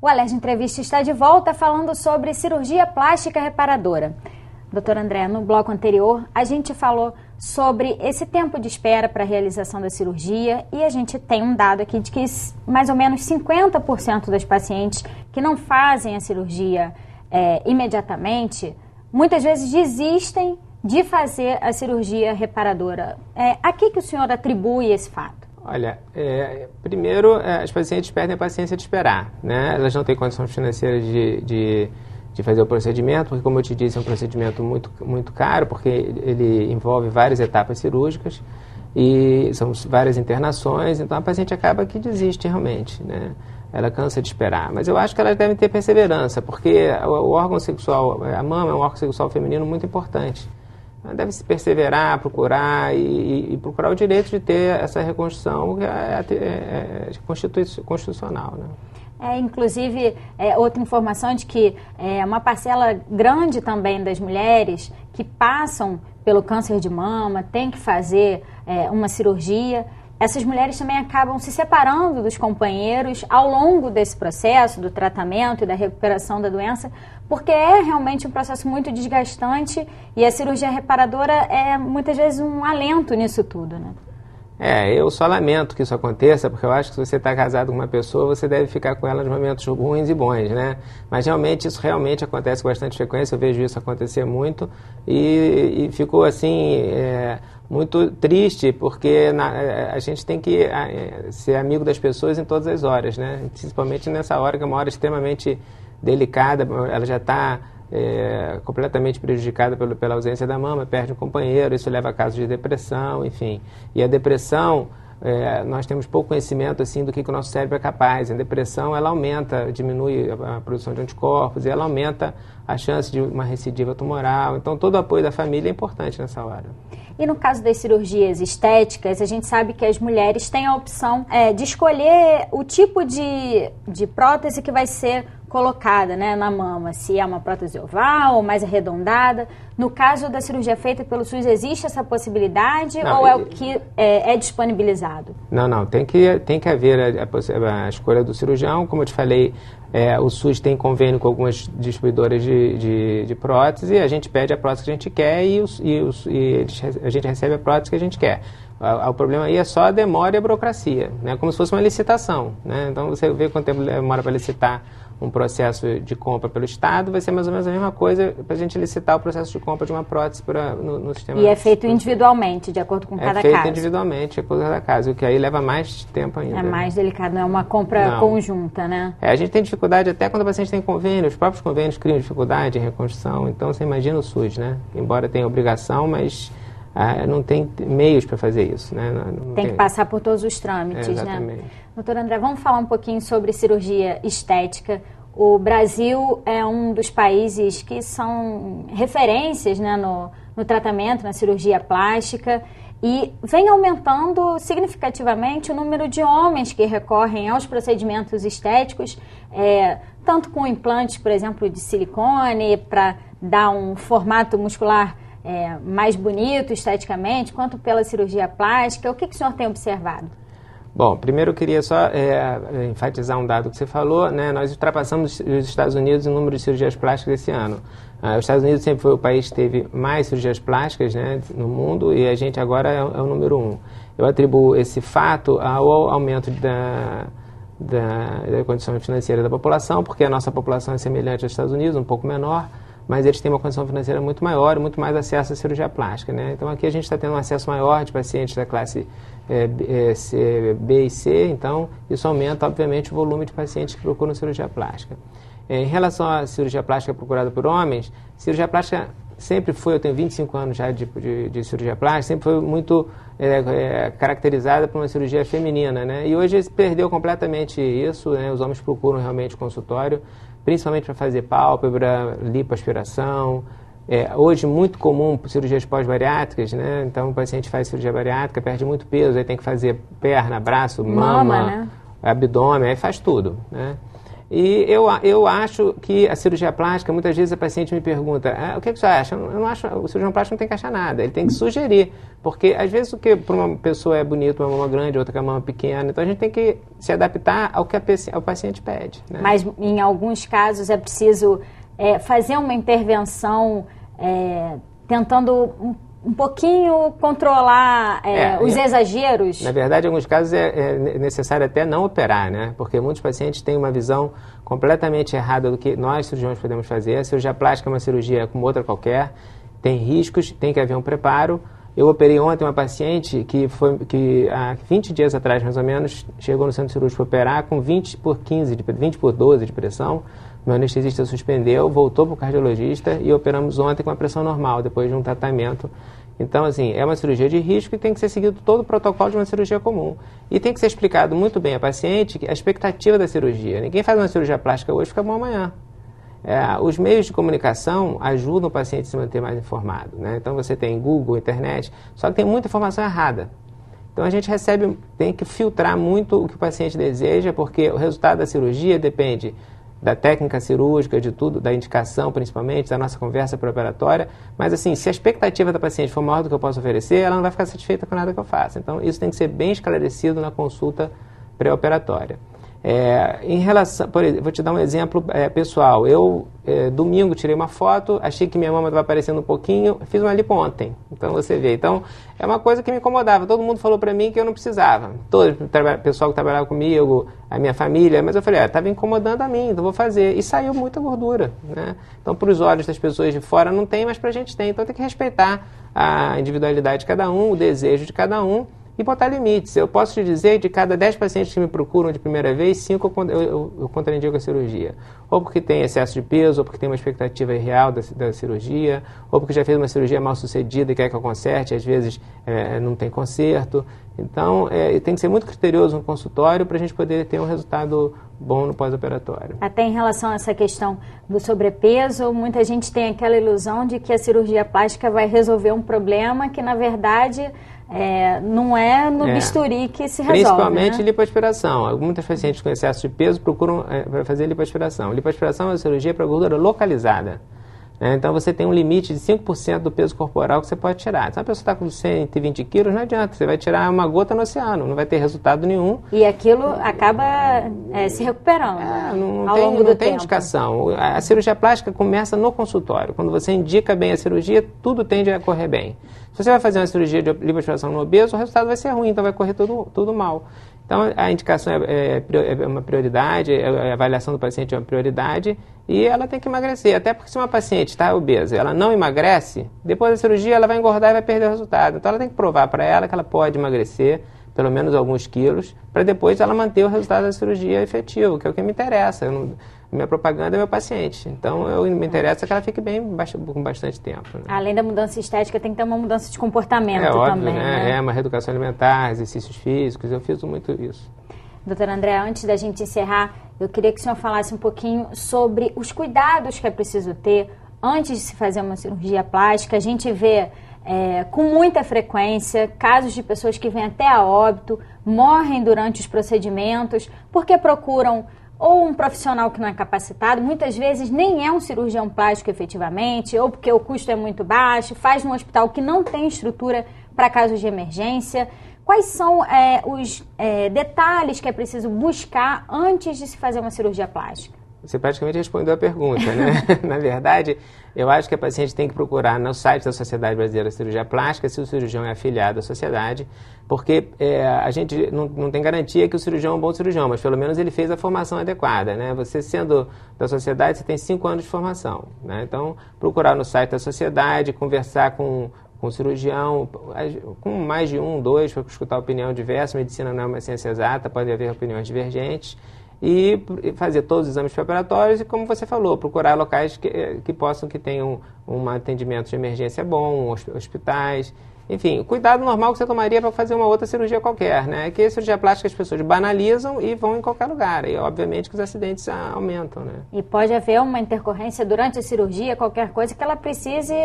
O Alerj Entrevista está de volta falando sobre cirurgia plástica reparadora. Doutora Andréa, no bloco anterior, a gente falou sobre esse tempo de espera para a realização da cirurgia e a gente tem um dado aqui de que mais ou menos 50% das pacientes que não fazem a cirurgia imediatamente, muitas vezes desistem de fazer a cirurgia reparadora. A que o senhor atribui esse fato? Olha, primeiro, as pacientes perdem a paciência de esperar, né? Elas não têm condições financeiras de fazer o procedimento, porque, como eu te disse, é um procedimento muito caro, porque ele envolve várias etapas cirúrgicas e são várias internações, então a paciente acaba que desiste realmente, né? Ela cansa de esperar. Mas eu acho que elas devem ter perseverança, porque o órgão sexual, a mama é um órgão sexual feminino muito importante. Deve se perseverar, procurar e procurar o direito de ter essa reconstrução que é constitucional, né? Inclusive, outra informação de que uma parcela grande também das mulheres que passam pelo câncer de mama têm que fazer uma cirurgia. Essas mulheres também acabam se separando dos companheiros ao longo desse processo, do tratamento e da recuperação da doença, porque é realmente um processo muito desgastante e a cirurgia reparadora é muitas vezes um alento nisso tudo, né? Eu só lamento que isso aconteça, porque eu acho que se você está casado com uma pessoa, você deve ficar com ela nos momentos ruins e bons, né? Mas realmente, isso realmente acontece com bastante frequência, eu vejo isso acontecer muito e ficou assim, muito triste, porque a gente tem que ser amigo das pessoas em todas as horas, né? Principalmente nessa hora, que é uma hora extremamente delicada, ela já está completamente prejudicada pela ausência da mama, perde um companheiro, isso leva a casos de depressão, enfim. E a depressão, nós temos pouco conhecimento assim, do que o nosso cérebro é capaz. A depressão, ela diminui a produção de anticorpos e ela aumenta a chance de uma recidiva tumoral. Então, todo o apoio da família é importante nessa hora. E no caso das cirurgias estéticas, a gente sabe que as mulheres têm a opção de escolher o tipo de prótese que vai ser colocada, né, na mama, se é uma prótese oval ou mais arredondada. No caso da cirurgia feita pelo SUS, existe essa possibilidade ou é o que é disponibilizado? Não, tem que haver a escolha do cirurgião. Como eu te falei, o SUS tem convênio com algumas distribuidoras de prótese, a gente pede a prótese que a gente quer e a gente recebe a prótese que a gente quer. O problema aí é só a demora e a burocracia, né? Como se fosse uma licitação, né? Então, você vê quanto tempo demora para licitar um processo de compra pelo Estado, vai ser mais ou menos a mesma coisa para a gente licitar o processo de compra de uma prótese no sistema. E é feito individualmente, de acordo com cada caso? É feito individualmente, de acordo com cada caso, o que aí leva mais tempo ainda. É mais delicado, não é uma compra conjunta, né? A gente tem dificuldade até quando o paciente tem convênio, os próprios convênios criam dificuldade em reconstrução, então você imagina o SUS, né? Embora tenha obrigação, mas não tem meios para fazer isso, né? Tem que passar por todos os trâmites, exatamente, né? Doutora André, vamos falar um pouquinho sobre cirurgia estética. O Brasil é um dos países que são referências, né, no tratamento, na cirurgia plástica, e vem aumentando significativamente o número de homens que recorrem aos procedimentos estéticos, tanto com implantes, por exemplo, de silicone, para dar um formato muscular mais bonito esteticamente, quanto pela cirurgia plástica. O que o senhor tem observado? Bom, primeiro eu queria só enfatizar um dado que você falou, né? Nós ultrapassamos os Estados Unidos em número de cirurgias plásticas esse ano. Os Estados Unidos sempre foi o país que teve mais cirurgias plásticas, né, no mundo, e a gente agora é o número 1. Eu atribuo esse fato ao aumento da condição financeira da população, porque a nossa população é semelhante aos Estados Unidos, um pouco menor, mas eles têm uma condição financeira muito maior e muito mais acesso à cirurgia plástica, né? Então aqui a gente está tendo um acesso maior de pacientes da classe B e C, então isso aumenta, obviamente, o volume de pacientes que procuram cirurgia plástica. Em relação à cirurgia plástica procurada por homens, cirurgia plástica sempre foi, eu tenho 25 anos já de cirurgia plástica, sempre foi muito caracterizada por uma cirurgia feminina, né? E hoje perdeu completamente isso, né? Os homens procuram realmente consultório, principalmente para fazer pálpebra, lipoaspiração. Hoje muito comum cirurgias pós-bariátricas, né? Então o paciente faz cirurgia bariátrica, perde muito peso, aí tem que fazer perna, braço, mama, né? Abdômen, aí faz tudo, né? E eu acho que a cirurgia plástica, muitas vezes a paciente me pergunta, o que você acha? Eu não acho, o cirurgião plástico não tem que achar nada, ele tem que sugerir, porque às vezes o que para uma pessoa é bonito, uma mama grande, outra com a mama pequena, então a gente tem que se adaptar ao que o paciente pede. Né? Mas em alguns casos é preciso fazer uma intervenção tentando um pouquinho controlar os exageros? Na verdade, em alguns casos é necessário até não operar, né? Porque muitos pacientes têm uma visão completamente errada do que nós, cirurgiões, podemos fazer. A cirurgia plástica é uma cirurgia como outra qualquer, tem riscos, tem que haver um preparo. Eu operei ontem uma paciente que há 20 dias atrás, mais ou menos, chegou no centro cirúrgico para operar com 20/12 de pressão. Meu anestesista suspendeu, voltou para o cardiologista e operamos ontem com a pressão normal, depois de um tratamento. Então, assim, é uma cirurgia de risco e tem que ser seguido todo o protocolo de uma cirurgia comum. E tem que ser explicado muito bem à paciente a expectativa da cirurgia. Ninguém faz uma cirurgia plástica hoje e fica bom amanhã. Os meios de comunicação ajudam o paciente a se manter mais informado, né? Então, você tem Google, internet, só que tem muita informação errada. Então, a gente tem que filtrar muito o que o paciente deseja, porque o resultado da cirurgia depende da técnica cirúrgica, de tudo, da indicação principalmente, da nossa conversa pré-operatória, mas assim, se a expectativa da paciente for maior do que eu posso oferecer, ela não vai ficar satisfeita com nada que eu faça. Então, isso tem que ser bem esclarecido na consulta pré-operatória. Em relação, vou te dar um exemplo pessoal. Eu, domingo, tirei uma foto, achei que minha mama estava aparecendo um pouquinho, fiz uma lipo ontem. Então, você vê. Então, é uma coisa que me incomodava. Todo mundo falou para mim que eu não precisava. Todo o pessoal que trabalhava comigo, a minha família, mas eu falei, estava incomodando a mim, então vou fazer. E saiu muita gordura, né? Então, para os olhos das pessoas de fora não tem, mas para a gente tem. Então, tem que respeitar a individualidade de cada um, o desejo de cada um, e botar limites. Eu posso te dizer, de cada 10 pacientes que me procuram de primeira vez, 5 eu contraindico a cirurgia. Ou porque tem excesso de peso, ou porque tem uma expectativa irreal da cirurgia, ou porque já fez uma cirurgia mal sucedida e quer que eu conserte, às vezes não tem conserto. Então, tem que ser muito criterioso no consultório para a gente poder ter um resultado bom no pós-operatório. Até em relação a essa questão do sobrepeso, muita gente tem aquela ilusão de que a cirurgia plástica vai resolver um problema que, na verdade, não é no bisturi que se resolve. Principalmente, né? Lipoaspiração. Muitas pacientes com excesso de peso procuram fazer lipoaspiração. Lipoaspiração é uma cirurgia para gordura localizada. Então, você tem um limite de 5% do peso corporal que você pode tirar. Se uma pessoa está com 120 quilos, não adianta. Você vai tirar uma gota no oceano, não vai ter resultado nenhum. E aquilo acaba se recuperando ao longo do tempo. Não tem indicação. A cirurgia plástica começa no consultório. Quando você indica bem a cirurgia, tudo tende a correr bem. Se você vai fazer uma cirurgia de lipoaspiração no obeso, o resultado vai ser ruim, então vai correr tudo mal. Então, a indicação é uma prioridade, a avaliação do paciente é uma prioridade e ela tem que emagrecer. Até porque se uma paciente está obesa, ela não emagrece, depois da cirurgia ela vai engordar e vai perder o resultado. Então, ela tem que provar para ela que ela pode emagrecer pelo menos alguns quilos, para depois ela manter o resultado da cirurgia efetivo, que é o que me interessa. Minha propaganda é meu paciente. Então, me interessa que ela fique bem com bastante tempo. Né? Além da mudança estética, tem que ter uma mudança de comportamento óbvio, também. Né? Uma reeducação alimentar, exercícios físicos, eu fiz muito isso. Doutor André, antes da gente encerrar, eu queria que o senhor falasse um pouquinho sobre os cuidados que é preciso ter antes de se fazer uma cirurgia plástica. A gente vê com muita frequência casos de pessoas que vêm até a óbito, morrem durante os procedimentos, porque procuram ou um profissional que não é capacitado, muitas vezes nem é um cirurgião plástico efetivamente, ou porque o custo é muito baixo, faz num hospital que não tem estrutura para casos de emergência. Quais são os detalhes que é preciso buscar antes de se fazer uma cirurgia plástica? Você praticamente respondeu a pergunta, né? Na verdade, eu acho que a paciente tem que procurar no site da Sociedade Brasileira de Cirurgia Plástica se o cirurgião é afiliado à sociedade, porque a gente não tem garantia que o cirurgião é um bom cirurgião, mas pelo menos ele fez a formação adequada, né? Você sendo da sociedade, você tem 5 anos de formação, né? Então, procurar no site da sociedade, conversar com o cirurgião, com mais de 1, 2, para escutar opinião diversa. Medicina não é uma ciência exata, pode haver opiniões divergentes. E fazer todos os exames preparatórios e, como você falou, procurar locais que tenham um atendimento de emergência bom, hospitais, enfim, o cuidado normal que você tomaria para fazer uma outra cirurgia qualquer, né? Que a cirurgia plástica as pessoas banalizam e vão em qualquer lugar, e obviamente que os acidentes aumentam, né? E pode haver uma intercorrência durante a cirurgia, qualquer coisa que ela precise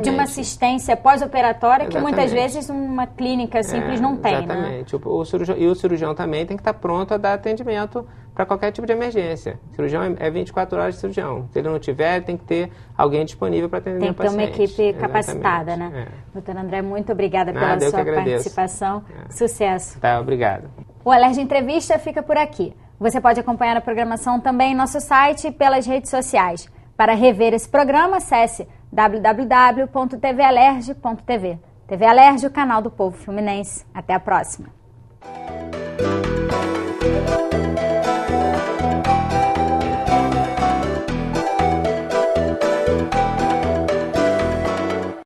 de uma assistência pós-operatória que muitas vezes uma clínica simples não tem, exatamente. Né? O cirurgião também tem que estar pronto a dar atendimento para qualquer tipo de emergência. Cirurgião é 24 horas de cirurgião. Se ele não tiver, tem que ter alguém disponível para atender o paciente. Tem que ter uma equipe capacitada, né? Doutor André, muito obrigada pela sua participação. Sucesso. Tá, obrigado. O Alerj Entrevista fica por aqui. Você pode acompanhar a programação também em nosso site e pelas redes sociais. Para rever esse programa, acesse www.tvalerj.tv. TV Alerj, o canal do povo fluminense. Até a próxima.